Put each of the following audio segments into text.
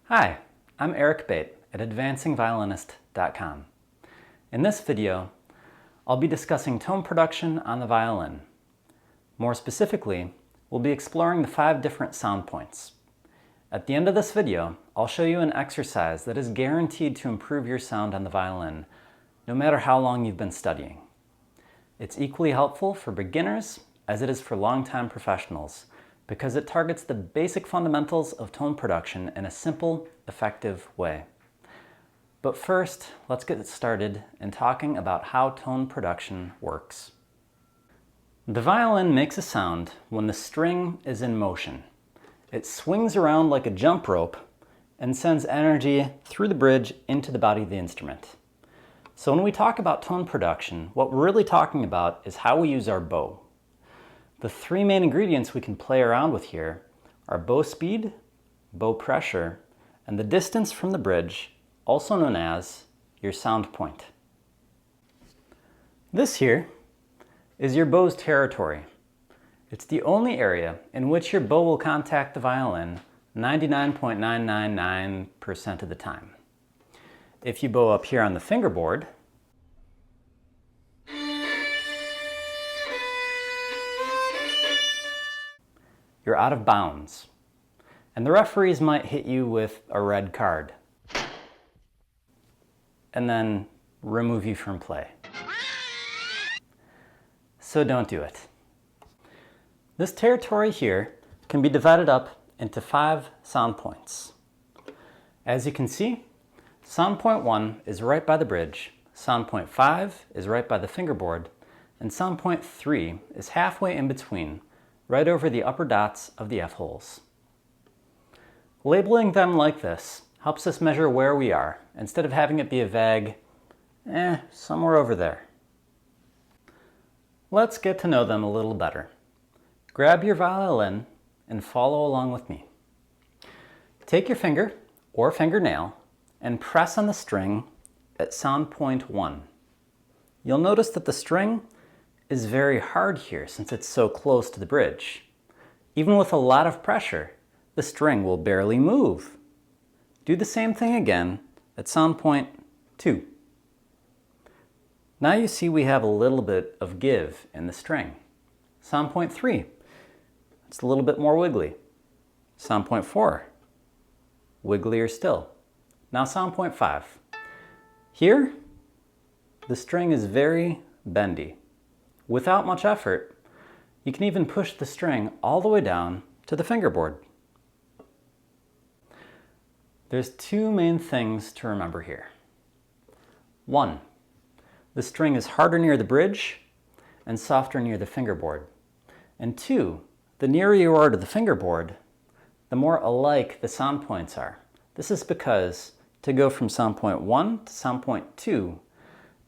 Hi, I'm Eric Bate at advancingviolinist.com. In this video, I'll be discussing tone production on the violin. More specifically, we'll be exploring the 5 different sound points. At the end of this video, I'll show you an exercise that is guaranteed to improve your sound on the violin, no matter how long you've been studying. It's equally helpful for beginners as it is for longtime professionals, because it targets the basic fundamentals of tone production in a simple, effective way. But first, let's get started in talking about how tone production works. The violin makes a sound when the string is in motion. It swings around like a jump rope and sends energy through the bridge into the body of the instrument. So when we talk about tone production, what we're really talking about is how we use our bow. The 3 main ingredients we can play around with here are bow speed, bow pressure, and the distance from the bridge, also known as your sound point. This here is your bow's territory. It's the only area in which your bow will contact the violin 99.999% of the time. If you bow up here on the fingerboard, you're out of bounds, and the referees might hit you with a red card and then remove you from play. So don't do it. This territory here can be divided up into 5 sound points. As you can see, sound point 1 is right by the bridge, sound point 5 is right by the fingerboard, and sound point 3 is halfway in between, right over the upper dots of the F-holes. Labeling them like this helps us measure where we are, instead of having it be a vague, somewhere over there. Let's get to know them a little better. Grab your violin and follow along with me. Take your finger or fingernail and press on the string at sound point 1. You'll notice that the string is very hard here since it's so close to the bridge. Even with a lot of pressure, the string will barely move. Do the same thing again at sound point 2. Now you see we have a little bit of give in the string. Sound point 3, it's a little bit more wiggly. Sound point 4, wigglier still. Now sound point 5. Here, the string is very bendy. Without much effort, you can even push the string all the way down to the fingerboard. There's 2 main things to remember here. 1, the string is harder near the bridge and softer near the fingerboard. And 2, the nearer you are to the fingerboard, the more alike the sound points are. This is because to go from sound point 1 to sound point 2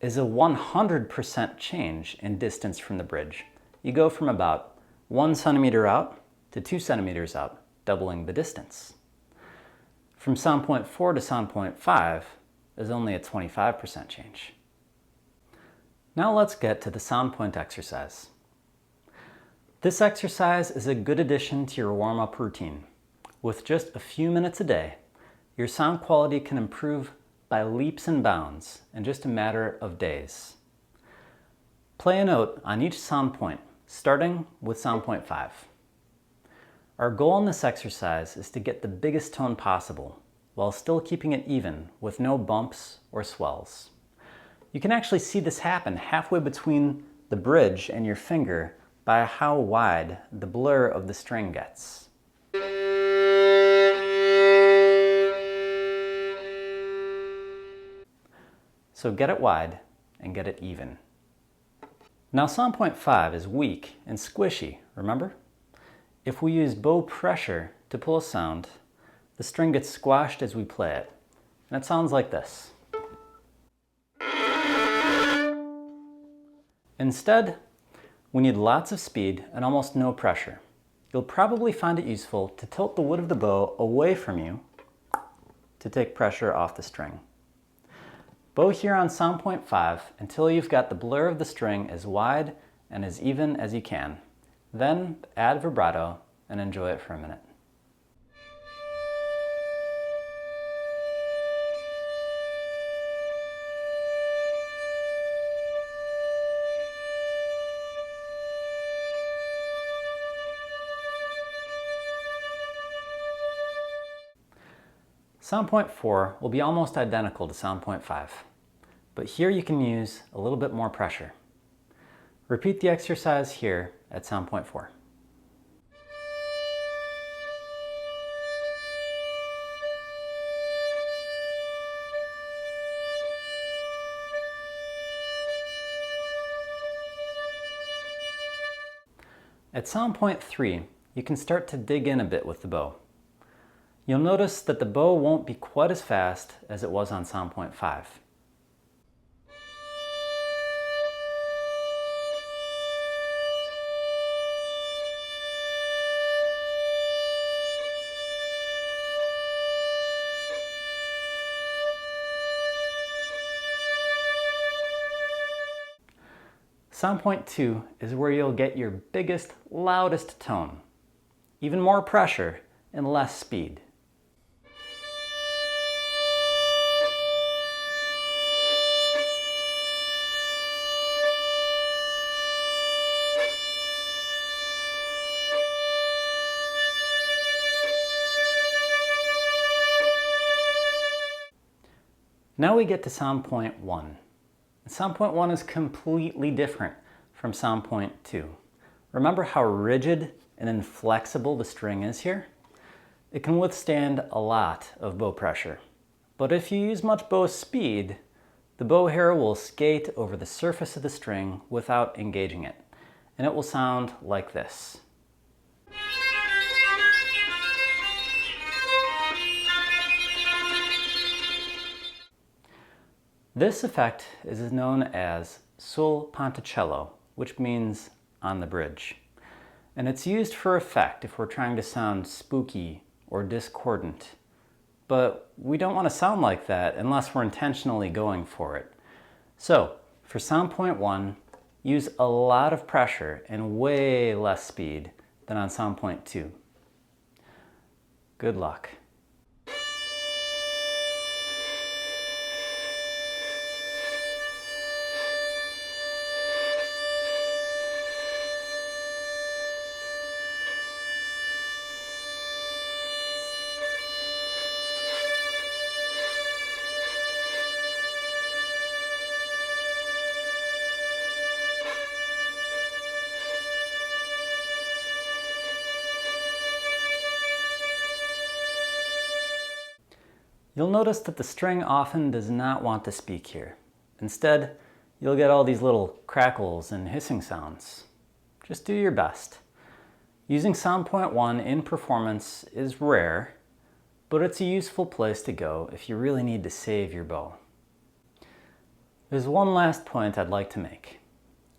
is a 100% change in distance from the bridge. You go from about 1 centimeter out to 2 centimeters out, doubling the distance. From sound point 4 to sound point 5 is only a 25% change. Now let's get to the sound point exercise. This exercise is a good addition to your warm-up routine. With just a few minutes a day, your sound quality can improve by leaps and bounds in just a matter of days. Play a note on each sound point, starting with sound point 5. Our goal in this exercise is to get the biggest tone possible, while still keeping it even with no bumps or swells. You can actually see this happen halfway between the bridge and your finger by how wide the blur of the string gets. So get it wide and get it even. Now sound point 5 is weak and squishy, remember? If we use bow pressure to pull a sound, the string gets squashed as we play it, and it sounds like this. Instead, we need lots of speed and almost no pressure. You'll probably find it useful to tilt the wood of the bow away from you to take pressure off the string. Bow here on sound point 5 until you've got the blur of the string as wide and as even as you can. Then add vibrato and enjoy it for a minute. Sound point 4 will be almost identical to sound point 5, but here you can use a little bit more pressure. Repeat the exercise here at sound point 4. At sound point 3, you can start to dig in a bit with the bow. You'll notice that the bow won't be quite as fast as it was on sound point 5. Sound point 2 is where you'll get your biggest, loudest tone. Even more pressure and less speed. Now we get to sound point 1. Sound point 1 is completely different from sound point 2. Remember how rigid and inflexible the string is here? It can withstand a lot of bow pressure. But if you use much bow speed, the bow hair will skate over the surface of the string without engaging it, and it will sound like this. This effect is known as sul ponticello, which means on the bridge. And it's used for effect if we're trying to sound spooky or discordant. But we don't want to sound like that unless we're intentionally going for it. So, for sound point 1, use a lot of pressure and way less speed than on sound point 2. Good luck. You'll notice that the string often does not want to speak here. Instead, you'll get all these little crackles and hissing sounds. Just do your best. Using sound point 1 in performance is rare, but it's a useful place to go if you really need to save your bow. There's one last point I'd like to make.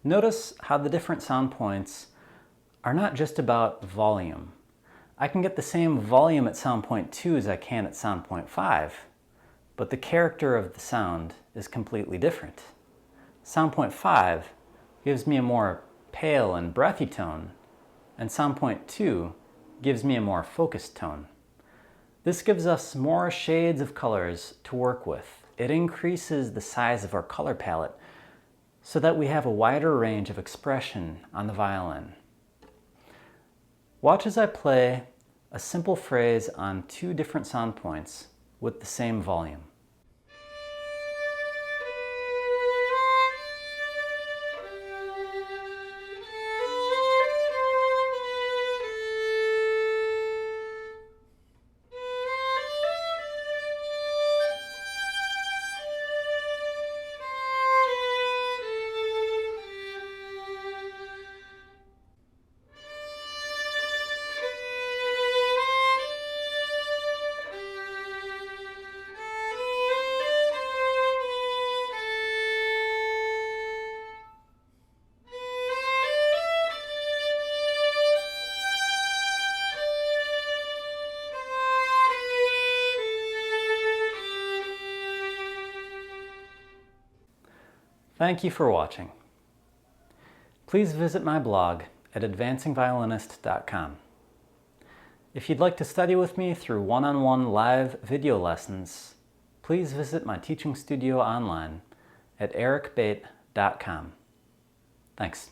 Notice how the different sound points are not just about volume. I can get the same volume at sound point 2 as I can at sound point 5, but the character of the sound is completely different. Sound point 5 gives me a more pale and breathy tone, and sound point 2 gives me a more focused tone. This gives us more shades of colors to work with. It increases the size of our color palette so that we have a wider range of expression on the violin. Watch as I play a simple phrase on 2 different sound points with the same volume. Thank you for watching. Please visit my blog at advancingviolinist.com. If you'd like to study with me through one-on-one live video lessons, please visit my teaching studio online at ericbate.com. Thanks.